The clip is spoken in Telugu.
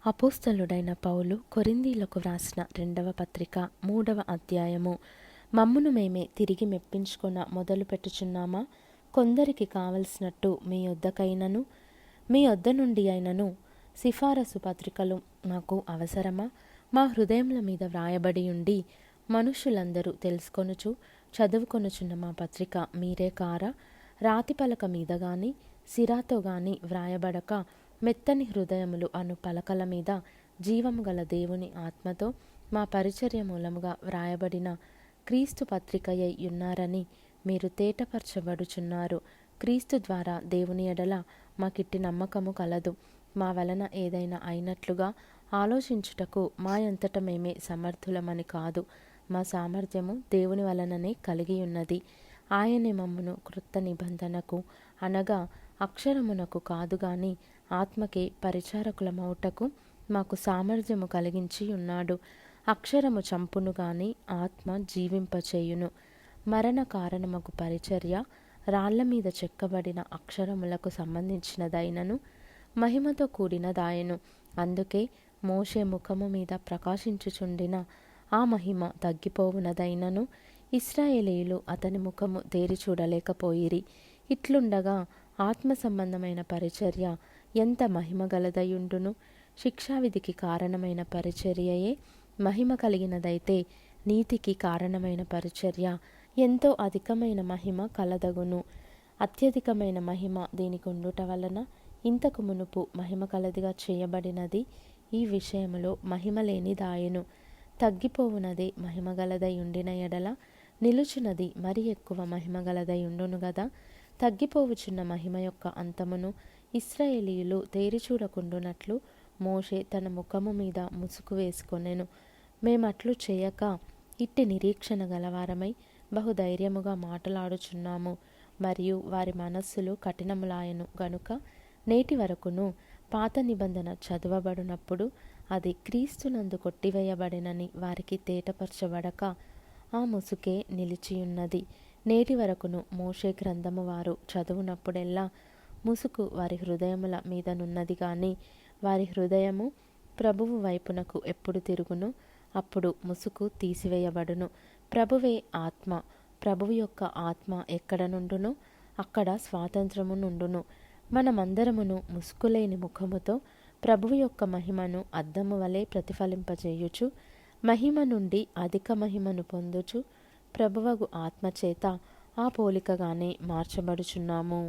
అపోస్తలుడైన పౌలు కొరింథీలకు వ్రాసిన 2వ పత్రిక 3వ అధ్యాయము. మమ్మును మేమే తిరిగి మెప్పించుకొన మొదలు పెట్టుచున్నామా? కొందరికి కావలసినట్టు మీ యొద్దకైనను మీ యొద్ద నుండి అయినను సిఫారసు పత్రికలు మాకు అవసరమా? మా హృదయముల మీద వ్రాయబడి ఉండి మనుష్యులందరూ తెలుసుకొనుచు చదువుకొనుచున్న మా పత్రిక మీరే కారా? రాతి పలక మీద గాని సిరాతో గాని వ్రాయబడక మెత్తని హృదయములు అను పలకల మీద జీవము గల దేవుని ఆత్మతో మా పరిచర్య మూలముగా వ్రాయబడిన క్రీస్తు పత్రికయై ఉన్నారని మీరు తేటపరచబడుచున్నారు. క్రీస్తు ద్వారా దేవుని ఎడల మాకిట్టి నమ్మకము కలదు. మా వలన ఏదైనా అయినట్లుగా ఆలోచించుటకు మా అంతట మేమే సమర్థులమని కాదు. మా సామర్థ్యము దేవుని వలననే కలిగి ఉన్నది. ఆయనే మమ్మును క్రొత్త నిబంధనకు అనగా అక్షరమునకు కాదు గాని ఆత్మకే పరిచారకులమౌటకు మాకు సామర్థ్యము కలిగించి ఉన్నాడు. అక్షరము చంపును గాని ఆత్మ జీవింపచేయును. మరణ కారణమగు పరిచర్య రాళ్ల మీద చెక్కబడిన అక్షరములకు సంబంధించినదైనను మహిమతో కూడినదాయను. అందుకే మోషే ముఖము మీద ప్రకాశించుచుండిన ఆ మహిమ తగ్గిపోవునదైనను ఇశ్రాయేలీయులు అతని ముఖము తేరి చూడలేకపోయిరి. ఇట్లుండగా ఆత్మ సంబంధమైన పరిచర్య ఎంత మహిమగలదయుండును. శిక్షావిధికి కారణమైన పరిచర్యయే మహిమ కలిగినదైతే నీతికి కారణమైన పరిచర్య ఎంతో అధికమైన మహిమ కలదగును. అత్యధికమైన మహిమ దీనికి ఉండుట వలన ఇంతకు మునుపు మహిమ కలదిగా చేయబడినది ఈ విషయములో మహిమ లేనిదాయెను. తగ్గిపోవునదే మహిమగలదై ఉండిన ఎడల నిలుచున్నది మరి ఎక్కువ మహిమగలదై ఉండును గదా. తగ్గిపోవుచున్న మహిమ యొక్క అంతమును ఇశ్రాయేలీయులు తేరి చూడకుండునట్లు మోషే తన ముఖము మీద ముసుగు వేసుకొనెను. మేమట్లు చేయక ఇట్టి నిరీక్షణ గలవారమై బహుధైర్యముగా మాటలాడుచున్నాము. మరియు వారి మనస్సులు కఠినములాయెను గనుక నేటి వరకును పాత నిబంధన చదవబడినప్పుడు అది క్రీస్తునందు కొట్టివేయబడినని వారికి తేటపరచబడక ఆ ముసుకే నిలిచియున్నది. నేటి వరకును మోషే గ్రంథము వారు చదువునప్పుడెల్లా ముసుకు వారి హృదయముల మీదనున్నది గాని వారి హృదయము ప్రభువు వైపునకు ఎప్పుడు తిరుగును అప్పుడు ముసుకు తీసివేయబడును. ప్రభువే ఆత్మ. ప్రభువు యొక్క ఆత్మ ఎక్కడ నుండునో అక్కడ స్వాతంత్రము నుండును. మనమందరమును ముసుకులేని ముఖముతో ప్రభువు యొక్క మహిమను అద్దము వలె ప్రతిఫలింపజేయుచు మహిమ నుండి అధిక మహిమను పొందుచు ప్రభువగు ఆత్మచేత ఆ పోలికగానే మార్చబడుచున్నాము.